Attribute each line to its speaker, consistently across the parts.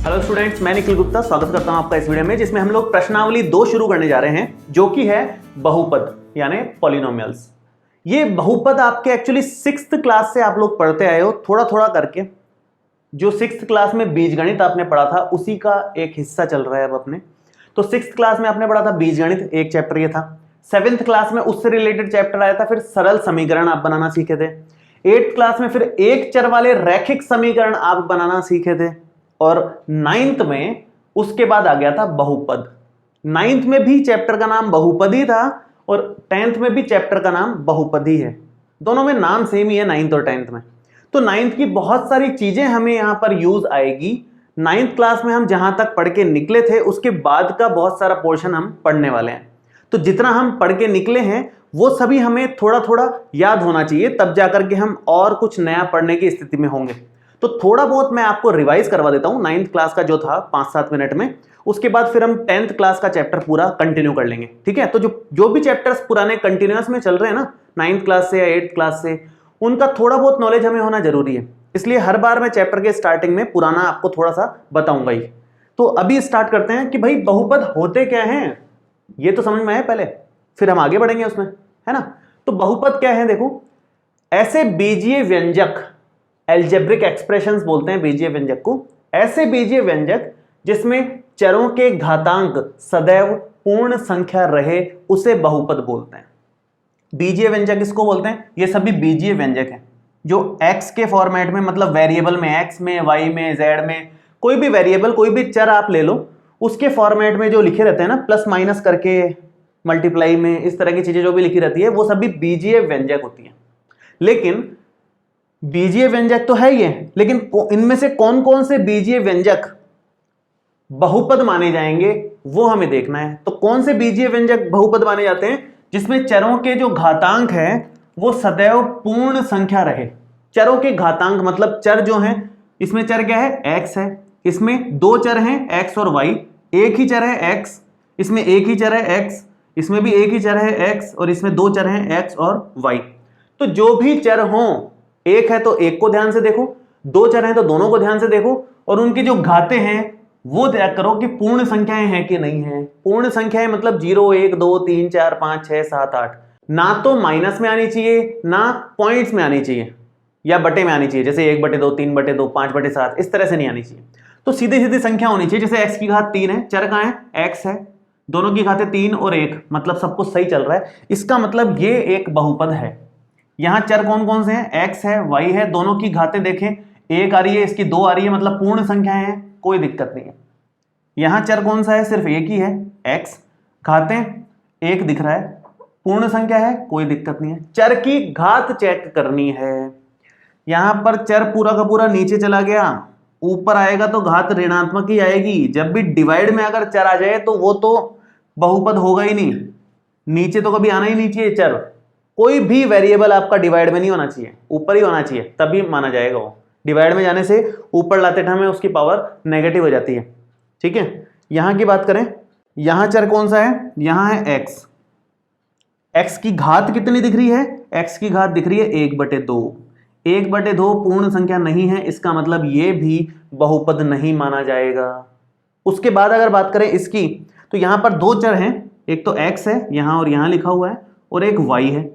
Speaker 1: Hello students, मैं निखिल गुप्ता स्वागत करता हूं आपका इस वीडियो में, जिसमें हम लोग प्रश्नावली 2 शुरू करने जा रहे हैं, जो कि है बहुपद यानी पॉलिनोमियल्स। ये बहुपद आपके एक्चुअली 6th क्लास से आप लोग पढ़ते आए हो थोड़ा थोड़ा करके। जो 6th क्लास में बीजगणित आपने पढ़ा था उसी का एक हिस्सा चल रहा है अब अपने। तो 6th क्लास में आपने पढ़ा था बीजगणित, एक चैप्टर ये था। 7th क्लास में उससे रिलेटेड चैप्टर आया था, फिर सरल समीकरण आप बनाना सीखे थे। 8th क्लास में फिर एक चर वाले रैखिक समीकरण आप बनाना सीखे थे। और 9th में उसके बाद आ गया था बहुपद। 9th में भी चैप्टर का नाम बहुपद ही था और 10th में भी चैप्टर का नाम बहुपद ही है। दोनों में नाम सेम ही है 9th और 10th में। तो 9th की बहुत सारी चीजें हमें यहां पर यूज आएगी। 9th क्लास में हम जहां तक पढ़ के निकले थे उसके बाद का बहुत सारा पोर्शन हम पढ़ने वाले हैं। तो जितना हम पढ़ के निकले हैं वो सभी हमें थोड़ा थोड़ा याद होना चाहिए, तब जाकर के हम और कुछ नया पढ़ने की स्थिति में होंगे। तो थोड़ा बहुत मैं आपको रिवाइज करवा देता हूं 9th क्लास का जो था 5-7 मिनट में। उसके बाद फिर हम 10th क्लास का चैप्टर पूरा कंटिन्यू कर लेंगे, ठीक है। तो जो भी चैप्टर्स पुराने कंटिन्यूअस में चल रहे हैं ना 9th क्लास से या 8th क्लास से, उनका थोड़ा बहुत नॉलेज हमें होना जरूरी है। इसलिए हर बार मैं चैप्टर के स्टार्टिंग में पुराना आपको थोड़ा सा बताऊंगा ही। तो अभी स्टार्ट करते हैं कि भाई बहुपद होते क्या हैं, ये तो समझ में आए पहले, फिर हम आगे बढ़ेंगे उसमें, है ना। तो बहुपद क्या है, देखो, ऐसे बीजीय व्यंजक, एल्जेब्रिक एक्सप्रेशंस बोलते हैं बीजीय व्यंजक को, ऐसे बीजीय व्यंजक जिसमें चरों के घातांक सदैव पूर्ण संख्या रहे उसे बहुपद बोलते हैं। बीजीय व्यंजक इसको बोलते हैं, ये सभी बीजीय व्यंजक हैं जो x के फॉर्मेट में, मतलब वेरिएबल में, x में, y में, z में, कोई भी वेरिएबल, कोई भी चर आप ले लो, उसके फॉर्मेट में जो लिखे रहते हैं ना, प्लस माइनस करके, मल्टीप्लाई में, इस तरह की चीजें जो भी लिखी रहती है वो सभी बीजीय व्यंजक होती हैं। लेकिन बीजीय व्यंजक तो है ही है, लेकिन इनमें से कौन कौन से बीजीय व्यंजक बहुपद माने जाएंगे वो हमें देखना है। तो कौन से बीजीय व्यंजक बहुपद माने जाते हैं, जिसमें चरों के जो घातांक है वो सदैव पूर्ण संख्या रहे। चरों के घातांक मतलब चर जो हैं, इसमें चर क्या है, x है, इसमें दो चर हैं x और y, एक ही चर है x, इसमें एक ही चर है x, इसमें भी एक ही चर है x, और इसमें दो चर हैं x और y। तो जो भी चर हों, एक है तो एक को ध्यान से देखो, दो चर हैं तो दोनों को ध्यान से देखो, और उनकी जो घातें हैं वो चेक करो कि पूर्ण संख्याएं हैं कि नहीं है। पूर्ण संख्याएं मतलब 0, 1, 2, 3, 4, 5, 6, 7, 8, ना तो माइनस में आनी चाहिए ना पॉइंट्स में आनी चाहिए या बटे में आनी चाहिए, जैसे 1/2, 3/2, 5/7, इस तरह से नहीं आनी चाहिए। तो सीधी सीधी संख्या होनी चाहिए। जैसे x की घात 3 है, चर कहां है, x है, दोनों की घातें 3 और 1, मतलब सब कुछ सही चल रहा है, इसका मतलब ये एक बहुपद है। यहां चर कौन कौन से हैं, x है, y है, दोनों की घातें देखें, एक आ रही है, इसकी दो आ रही है, मतलब पूर्ण संख्याएं हैं, कोई दिक्कत नहीं है। यहां चर कौन सा है, सिर्फ एक ही है, x, घातें एक दिख रहा है, पूर्ण संख्या है, कोई दिक्कत नहीं है। चर की घात चेक करनी है। यहां पर चर पूरा का पूरा नीचे चला गया, ऊपर आएगा तो घात ऋणात्मक ही आएगी। जब भी डिवाइड में अगर चर आ जाए तो वो तो बहुपद होगा ही नहीं, नीचे तो कभी आना ही नहीं चाहिए चर। कोई भी वेरिएबल आपका डिवाइड में नहीं होना चाहिए, ऊपर ही होना चाहिए, तभी माना जाएगा वो। डिवाइड में जाने से ऊपर लाते टाइम उसकी पावर नेगेटिव हो जाती है, ठीक है। यहां की बात करें, यहां चर कौन सा है, यहां है x। x की घात कितनी दिख रही है, x की घात दिख रही है 1/2। 1/2 पूर्ण संख्या नहीं है, इसका मतलब ये भी बहुपद नहीं माना जाएगा। उसके बाद अगर बात करें इसकी, तो यहां पर दो चर हैं, एक तो x है यहां और यहां लिखा हुआ है, और एक y है।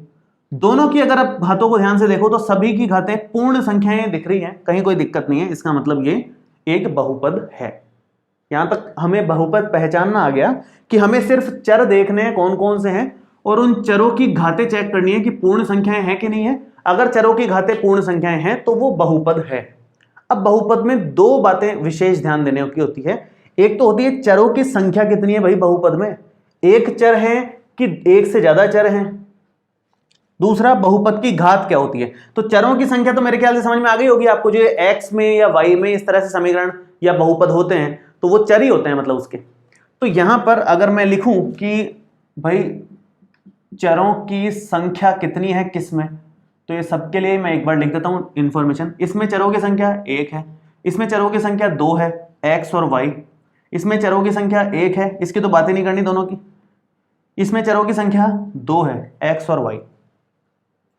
Speaker 1: दोनों की अगर आप घातों को ध्यान से देखो तो सभी की घातें पूर्ण संख्याएं दिख रही हैं, कहीं कोई दिक्कत नहीं है, इसका मतलब ये एक बहुपद है। यहां तक हमें बहुपद पहचानना आ गया कि हमें सिर्फ चर देखने हैं कौन कौन से हैं, और उन चरों की घातें चेक करनी है कि पूर्ण संख्याएं हैं कि नहीं है। अगर चरों की घातें पूर्ण संख्याएं हैं तो वो बहुपद है। अब बहुपद में दो बातें विशेष ध्यान देने की होती है। एक तो होती है चरों की संख्या कितनी है भाई बहुपद में, एक चर है कि एक से ज्यादा चर हैं। दूसरा, बहुपद की घात क्या होती है। तो चरों की संख्या तो मेरे ख्याल से समझ में आ गई होगी आपको, जो x में या y में इस तरह से समीकरण या बहुपद होते हैं तो वो चर ही होते हैं, मतलब उसके। तो यहां पर अगर मैं लिखूं कि भाई चरों की संख्या कितनी है किस में, तो ये सबके लिए मैं एक बार लिख देता हूं इंफॉर्मेशन। इसमें चरों की संख्या 1 है, इसमें चरों की संख्या 2 है, x और y। इसमें चरों की संख्या 1 है, इसकी तो बात ही नहीं करनी दोनों की। इसमें चरों की संख्या 2 है, x और y,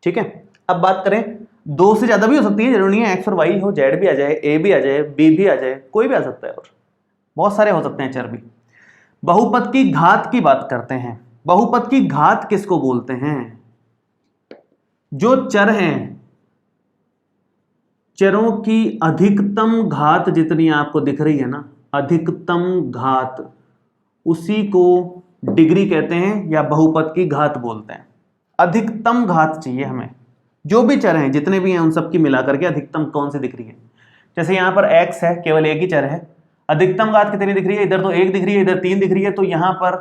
Speaker 1: ठीक है। अब बात करें, 2 से ज्यादा भी हो सकती है, जरूरी नहीं है x और y हो, z भी आ जाए, a भी आ जाए, b भी आ जाए, कोई भी आ सकता है। और बहुत सारे हो सकते हैं चर भी। बहुपद की घात की बात करते हैं। बहुपद की घात किसको बोलते हैं? जो चर हैं, चरों की अधिकतम घात जितनी आपको दिख रही है ना, अधिकतम घात, उसी को डिग्री कहते हैं या बहुपद की घात बोलते हैं। अधिकतम घात चाहिए हमें, जो भी चर हैं जितने भी हैं उन सब की मिलाकर के अधिकतम कौन सी दिख रही है। जैसे यहां पर x है, केवल एक ही चर है, अधिकतम घात कितनी दिख रही है? इधर तो 1 दिख रही है, इधर 3 दिख रही है, तो यहां पर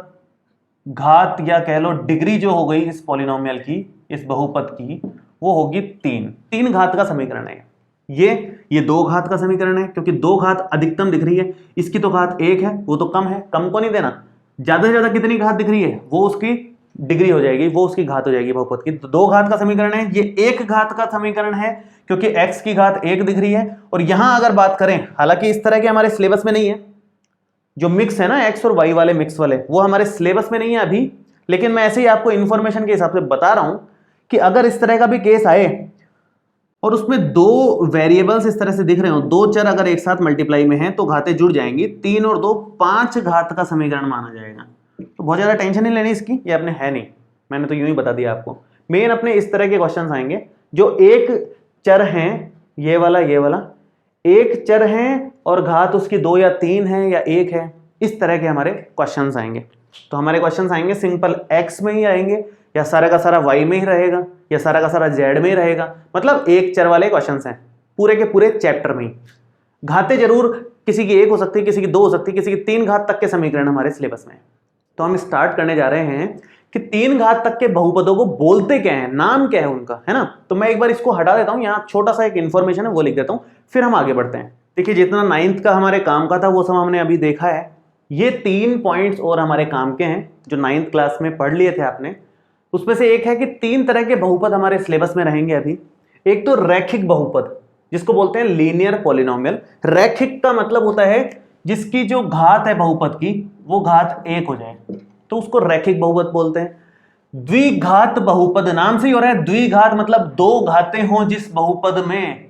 Speaker 1: घात या कह लो डिग्री जो हो गई इस पॉलिनोमियल की, इस बहुपद की, वो होगी 3। 3 घात का समीकरण है ये 2 घात का समीकरण है, क्योंकि 2 घात अधिकतम दिख रही है, इसकी तो घात 1 है, वो तो कम है, कम को नहीं देना। ज्यादा से ज्यादा कितनी घात दिख रही है वो उसकी डिग्री हो जाएगी, वो उसकी घात हो जाएगी बहुपद की। तो 2 घात का समीकरण है, ये 1 घात का समीकरण है क्योंकि x की घात 1 दिख रही है। और यहां अगर बात करें, हालांकि इस तरह के हमारे सिलेबस में नहीं है, जो मिक्स है ना x और y वाले मिक्स वाले, वो हमारे सिलेबस में नहीं है अभी, लेकिन मैं ऐसे ही आपको इंफॉर्मेशन के हिसाब से बता रहा हूं कि अगर इस तरह का भी केस आए और उसमें 2 वेरिएबल्स इस तरह से दिख रहे हो, 2 चर अगर एक साथ मल्टीप्लाई में हैं तो घातें जुड़ जाएंगी, 3 और 2 5 घात का समीकरण माना जाएगा। तो बहुत ज्यादा टेंशन नहीं लेनी इसकी, ये अपने है नहीं, मैंने तो यूं ही बता दिया आपको। मेन अपने इस तरह के क्वेश्चंस आएंगे जो एक चर हैं, ये वाला एक चर हैं और घात उसकी 2 या 3 है या 1 है, इस तरह के हमारे क्वेश्चंस आएंगे। तो हमारे क्वेश्चंस आएंगे सिंपल x में ही आएंगे, या सारा का सारा y में ही रहेगा, या सारा का सारा z में ही रहेगा, मतलब एक चर वाले क्वेश्चंस हैं पूरे के पूरे चैप्टर में ही। घातें जरूर किसी की 1 हो सकती है, किसी की 2 हो सकती है, किसी की 3 घात तक के समीकरण हमारे सिलेबस में। तो हम स्टार्ट करने जा रहे हैं कि 3 घात तक के बहुपदों को बोलते क्या है, नाम क्या है उनका, है ना। तो मैं एक बार इसको हटा देता हूं, यहां छोटा सा एक इंफॉर्मेशन है वो लिख देता हूं, फिर हम आगे बढ़ते हैं। देखिए जितना 9th का हमारे काम का था वो सब हमने अभी देखा है, ये 3 पॉइंट्स और हमारे काम के हैं जो 9th क्लास में पढ़ लिए थे आपने। उसमें से एक है कि 3 तरह के बहुपद हमारे सिलेबस में रहेंगे अभी। एक तो रैखिक बहुपद, जिसको बोलते हैं लीनियर पॉलिनोमियल। रैखिक का मतलब होता है जिसकी जो घात है बहुपद की वो घात 1 हो जाए, तो उसको रैखिक बहुपद बोलते हैं। द्विघात बहुपद, नाम से ही हो रहा है द्विघात, मतलब 2 घातें हो जिस बहुपद में,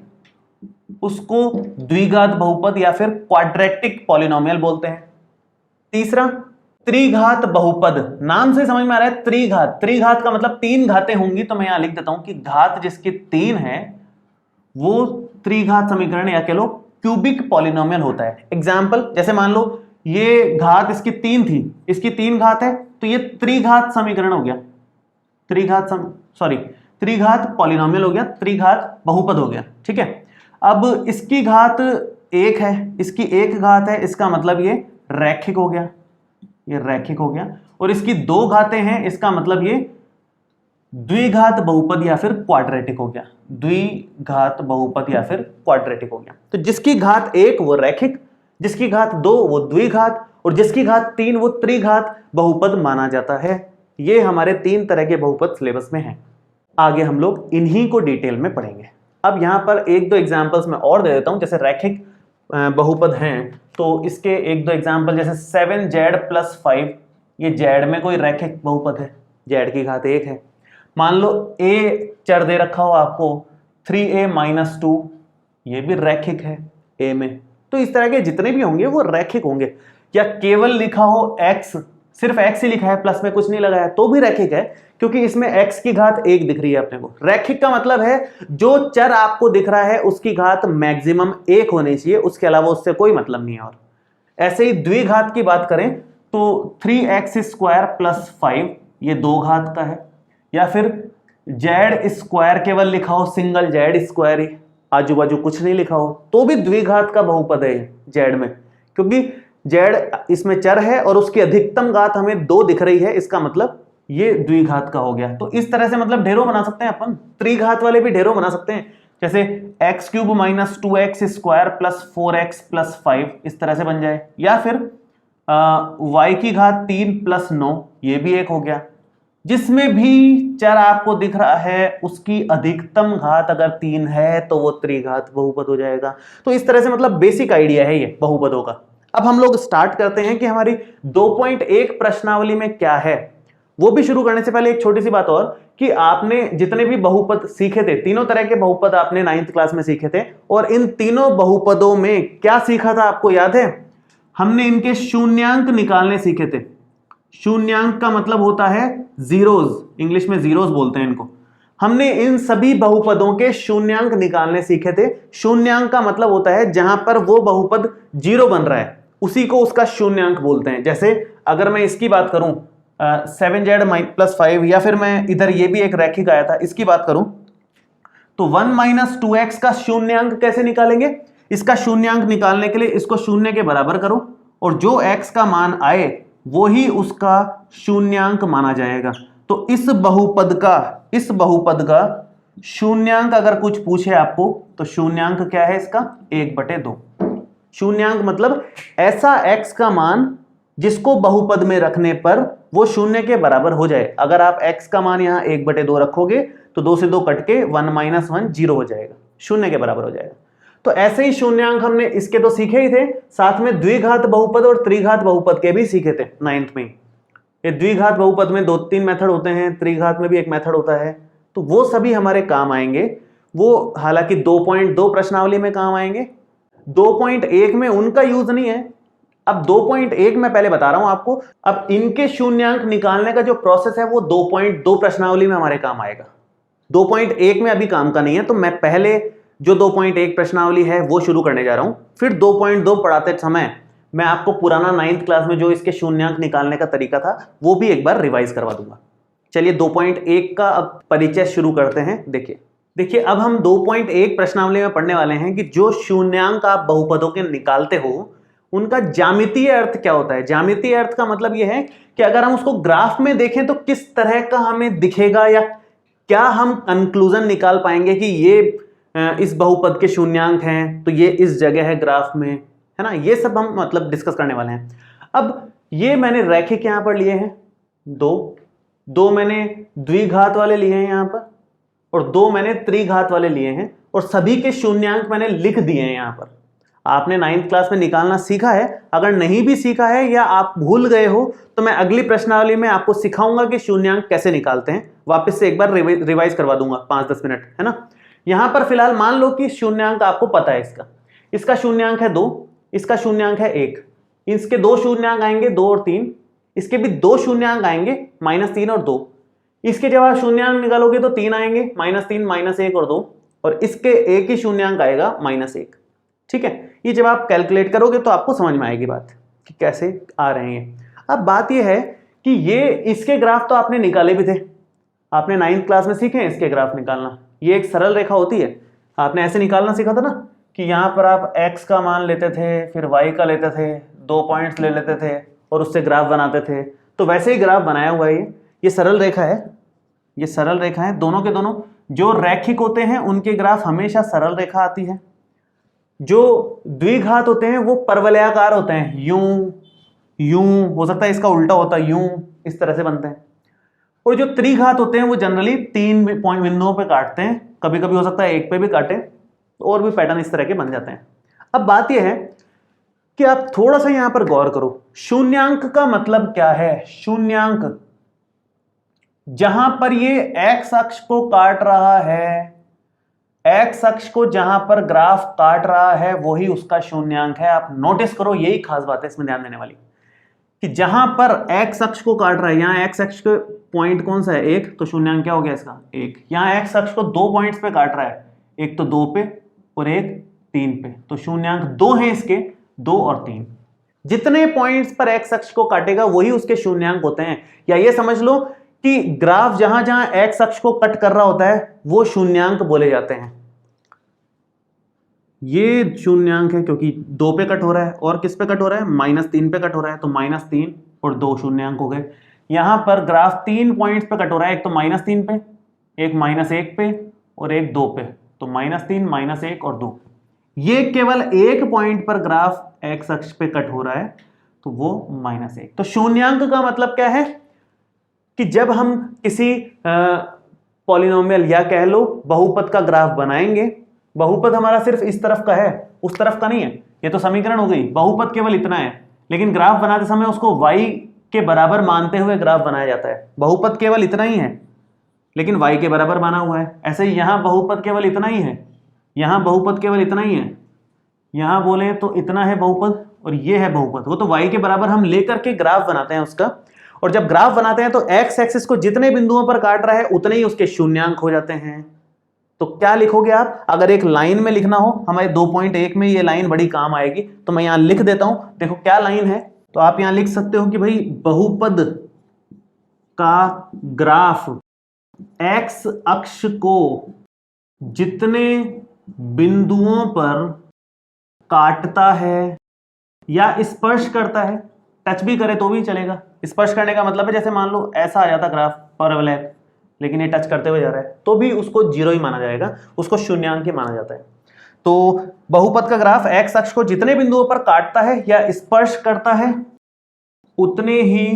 Speaker 1: उसको द्विघात बहुपद या फिर क्वाड्रेटिक पॉलिनोमियल बोलते हैं। तीसरा त्रिघात बहुपद, नाम से समझ में आ रहा है त्रिघात, त्रिघात का मतलब 3 घातें होंगी, तो मैं यहां लिख देता हूं कि घात जिसकी 3 है वो त्रिघात समीकरण या कह लो क्यूबिक पॉलिनोमियल होता है। एग्जाम्पल, जैसे मान लो ये घात इसकी 3 थी, इसकी 3 घात है, तो ये त्रिघात समीकरण हो गया, त्रिघात पॉलिनोमियल हो गया, त्रिघात बहुपद हो गया, ठीक है। अब इसकी घात 1 है, इसकी 1 घात है, इसका मतलब ये रैखिक हो गया, ये रैखिक हो गया। और इसकी 2 घातें हैं, इसका मतलब ये द्विघात बहुपद या फिर क्वाड्रेटिक हो गया, द्विघात बहुपद या फिर क्वाड्रेटिक हो गया। तो जिसकी घात 1 वो रैखिक, जिसकी घात 2 वो द्विघात, और जिसकी घात 3 वो त्रिघात बहुपद माना जाता है। ये हमारे 3 तरह के बहुपद सिलेबस में हैं। आगे हम लोग इन्हीं को डिटेल में पढ़ेंगे। अब यहां पर 1-2 एग्जांपल्स मैं और दे देता हूं, जैसे रैखिक बहुपद हैं तो इसके 1-2 एग्जांपल, जैसे 7z + 5, ये z में कोई रैखिक बहुपद है, z की घात 1 है। मान लो a चर दे रखा हो आपको 3a - 2, ये भी रैखिक है a में। तो इस तरह के जितने भी होंगे वो रैखिक होंगे। या केवल लिखा हो x, सिर्फ x ही लिखा है, प्लस में कुछ नहीं लगाया, तो भी रैखिक है, क्योंकि इसमें x की घात 1 दिख रही है अपने को। रैखिक का मतलब है जो चर आपको दिख रहा है उसकी घात मैक्सिमम 1 होनी चाहिए, उसके अलावा उससे कोई मतलब नहीं है। और ऐसे ही द्विघात की बात करें तो 3x² + 5, ये 2 घात का है। या फिर z² केवल लिखा हो, सिंगल z² ही, आजू बाजू कुछ नहीं लिखा हो, तो भी द्विघात का बहुपद है z में, क्योंकि z इसमें चर है और उसकी अधिकतम घात हमें 2 दिख रही है, इसका मतलब ये द्विघात का हो गया। तो इस तरह से मतलब ढेरों बना सकते हैं अपन, त्रिघात वाले भी ढेरों बना सकते हैं, जैसे x³ - 2x² + 4x + 5, इस तरह से बन जाए। या फिर y की घात 3 + 9, ये भी एक हो गया। जिसमें भी चर आपको दिख रहा है उसकी अधिकतम घात अगर 3 है तो वो त्रिघात बहुपद हो जाएगा। तो इस तरह से मतलब बेसिक आइडिया है ये बहुपदों का। अब हम लोग स्टार्ट करते हैं कि हमारी 2.1 प्रश्नावली में क्या है। वो भी शुरू करने से पहले एक छोटी सी बात और, कि आपने जितने भी बहुपद सीखे थे, तीनों तरह के बहुपद आपने 9th क्लास में सीखे थे, और इन तीनों बहुपदों में क्या सीखा था आपको याद है? हमने इनके शून्यांक निकालने सीखे थे। शून्यांक का मतलब होता है जीरोज, इंग्लिश में जीरोज बोलते हैं इनको। हमने इन सभी बहुपदों के शून्यांक निकालने सीखे थे। शून्यांक का मतलब होता है जहां पर वो बहुपद जीरो बन रहा है उसी को उसका शून्यांक बोलते हैं। जैसे अगर मैं इसकी बात करूं 7z+5, या फिर मैं इधर ये भी एक रैखिक आया था इसकी बात करूं तो 1 - 2x का शून्यांक कैसे निकालेंगे? इसका शून्यांक निकालने के लिए इसको शून्य के बराबर करो और जो x का मान आए वो ही उसका शून्यांक माना जाएगा। तो इस बहुपद का शून्यांक अगर कुछ पूछे आपको तो शून्यांक क्या है इसका? 1/2। शून्यांक मतलब ऐसा x का मान जिसको बहुपद में रखने पर वो शून्य के बराबर हो जाए। अगर आप x का मान यहां 1/2 रखोगे तो 2 से 2 कट के 1 - 1 0 हो जाएगा, शून्य के बराबर हो जाएगा। तो ऐसे ही शून्यांक हमने इसके तो सीखे ही थे, साथ में द्विघात बहुपद और त्रिघात बहुपद के भी सीखे थे 9th में। ये द्विघात बहुपद में 2-3 मेथड होते हैं, त्रिघात में भी एक मेथड होता है, तो वो सभी हमारे काम आएंगे। वो हालांकि 2.2 प्रश्नावली में काम आएंगे, 2.1 में उनका यूज नहीं है। अब 2.1 मैं पहले बता रहा हूं आपको। अब इनके शून्यांक निकालने का जो प्रोसेस है वो 2.2 प्रश्नावली में हमारे काम आएगा। 2.1 में अभी काम का नहीं है, तो मैं पहले जो 2.1 प्रश्नावली है वो शुरू करने जा रहा हूं, फिर 2.2 पढ़ाते समय मैं आपको पुराना 9th क्लास में जो इसके शून्यांक निकालने का तरीका था वो भी एक बार रिवाइज करवा दूंगा। चलिए 2.1 का अब परिचय शुरू करते हैं। देखिए अब हम 2.1 प्रश्नावली में पढ़ने वाले हैं कि जो शून्यांक आप बहुपदों के निकालते हो उनका ज्यामितीय अर्थ क्या होता है। ज्यामितीय अर्थ का मतलब यह है कि अगर हम उसको ग्राफ में देखें तो किस तरह का हमें दिखेगा, या क्या हम कंक्लूजन निकाल पाएंगे कि ये इस बहुपद के शून्यांक हैं तो ये इस जगह है ग्राफ में, है ना। ये सब हम मतलब डिस्कस करने वाले हैं। अब ये मैंने रैखिक यहां पर लिए हैं दो मैंने द्विघात वाले लिए हैं यहां पर, और 2 मैंने त्रिघात वाले लिए हैं, और सभी के शून्यांक मैंने लिख दिए हैं यहां पर। आपने 9th क्लास में निकालना सीखा है, अगर नहीं भी सीखा है या आप भूल गए हो तो मैं अगली प्रश्नावली में आपको सिखाऊंगा कि शून्यांक कैसे निकालते हैं। वापस से एक बार रिवाइज करवा दूंगा 5-10 मिनट, है ना। यहां पर फिलहाल मान लो कि शून्यांक आपको पता है इसका शून्यांक है 2, इसका शून्यांक है 1, इसके 2 शून्यांक आएंगे 2 और 3, इसके भी 2 शून्यांक आएंगे -3 और 2। इसके जब आप शून्यांक निकालोगे तो 3 आएंगे, -3, -1 और 2, और इसके एक ही शून्यांक आएगा -1। ठीक है, ये जब आप कैलकुलेट करोगे तो आपको समझ में आएगी बात कि कैसे आ रहे हैं। अब बात ये है कि ये इसके ग्राफ तो आपने निकाले भी थे, आपने 9th क्लास में सीखे हैं इसके ग्राफ निकालना। ये एक सरल रेखा होती है, आपने ऐसे निकालना सीखा था ना कि यहां पर आप x का मान लेते थे, फिर y का लेते थे, 2 पॉइंट्स ले लेते थे और उससे ग्राफ बनाते थे। तो वैसे ही ग्राफ बनाया हुआ है ये सरल रेखा है, ये सरल रेखा है। दोनों के दोनों जो रैखिक होते हैं उनके ग्राफ हमेशा सरल रेखा आती है, जो द्विघात होते हैं वो परवलयाकार होते हैं, यूं हो सकता है इसका उल्टा होता है, यूं इस तरह से बनते हैं। और जो त्रिघात होते हैं वो जनरली 3 बिंदुओं पे काटते हैं, कभी कभी हो सकता है 1 पे भी काटे, और भी पैटर्न इस तरह के बन जाते हैं। अब बात यह है कि आप थोड़ा सा यहां पर गौर करो, शून्यांक का मतलब क्या है। शून्यांक जहां पर ये एक्स अक्ष को काट रहा है, एक्स अक्ष को जहां पर ग्राफ काट रहा है वही उसका शून्यांक है। आप नोटिस करो, यही खास बात है इसमें ध्यान देने वाली, कि जहां पर एक्स अक्ष को काट रहा है, यहां एक्स अक्ष का पॉइंट कौन सा है 1, तो शून्यांक क्या हो गया इसका 1। यहां एक्स अक्ष को 2 पॉइंट्स पे काट रहा है, एक तो 2 पे और एक 3 पे, तो शून्यांक 2 है इसके, 2 और 3। जितने पॉइंट्स पर एक्स अक्ष को काटेगा वही उसके शून्यांक होते हैं। या ये समझ लो कि ग्राफ जहां जहां एक्स अक्ष को कट कर रहा होता है वो शून्यांक बोले जाते हैं। ये शून्यांक है क्योंकि 2 पे कट हो रहा है, और किस पे कट हो रहा है -3 पे कट हो रहा है, तो -3 और 2 शून्यांक हो गए। यहां पर ग्राफ 3 पॉइंट्स पे कट हो रहा है, एक तो -3 पे, एक -1 पे और एक 2 पे, तो -3, -1 और 2। ये केवल एक पॉइंट पर ग्राफ एक्स अक्ष पे कट हो रहा है तो वो -1। तो शून्यांक का मतलब क्या है कि जब हम किसी पॉलिनोमियल या कह लो बहुपद का ग्राफ बनाएंगे, बहुपद हमारा सिर्फ इस तरफ का है, उस तरफ का नहीं है। ये तो समीकरण हो गई, बहुपद केवल इतना है, लेकिन ग्राफ बनाते समय उसको y के बराबर मानते हुए ग्राफ बनाया जाता है। बहुपद केवल इतना ही है लेकिन y के बराबर माना हुआ है। ऐसे ही यहां बहुपद केवल इतना ही है, यहां बहुपद केवल इतना ही है, यहां बोले तो इतना है बहुपद और ये है बहुपद। वो तो y के बराबर हम लेकर के ग्राफ बनाते हैं उसका, और जब ग्राफ बनाते हैं तो x एक्सिस को जितने बिंदुओं पर काट रहा है उतने ही उसके शून्यांक हो जाते हैं। तो क्या लिखोगे आप? अगर एक लाइन में लिखना हो, हमारे 2.1 में ये लाइन बड़ी काम आएगी, तो मैं यहां लिख देता हूं। देखो क्या लाइन है, तो आप यहां लिख सकते हो कि भाई बहुपद का ग्राफ x अक्ष को जितने बिंदुओं पर काटता है या स्पर्श करता है, टच भी करे तो भी चलेगा। स्पर्श करने का मतलब है जैसे मान लो ऐसा आ जाता ग्राफ पैराबोलॉइड, लेकिन ये टच करते हुए जा रहा है, तो भी उसको जीरो ही माना जाएगा, उसको शून्यांक ही माना जाता है। तो बहुपद का ग्राफ x अक्ष को जितने बिंदुओं पर काटता है या स्पर्श करता है उतने ही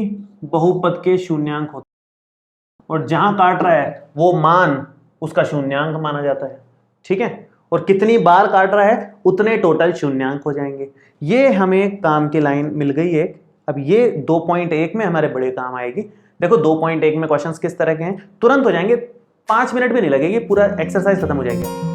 Speaker 1: बहुपद के शून्यांक होते हैं, और जहां काट रहा है वो मान उसका शून्यांक माना जाता है। ठीक है, और कितनी बार काट रहा है उतने टोटल शून्यांक हो जाएंगे। ये हमें काम की लाइन मिल गई एक। अब ये 2.1 में हमारे बड़े काम आएगी। देखो 2.1 में क्वेश्चंस किस तरह के हैं, तुरंत हो जाएंगे, 5 मिनट भी नहीं लगेगी, पूरा एक्सरसाइज खत्म हो जाएगी।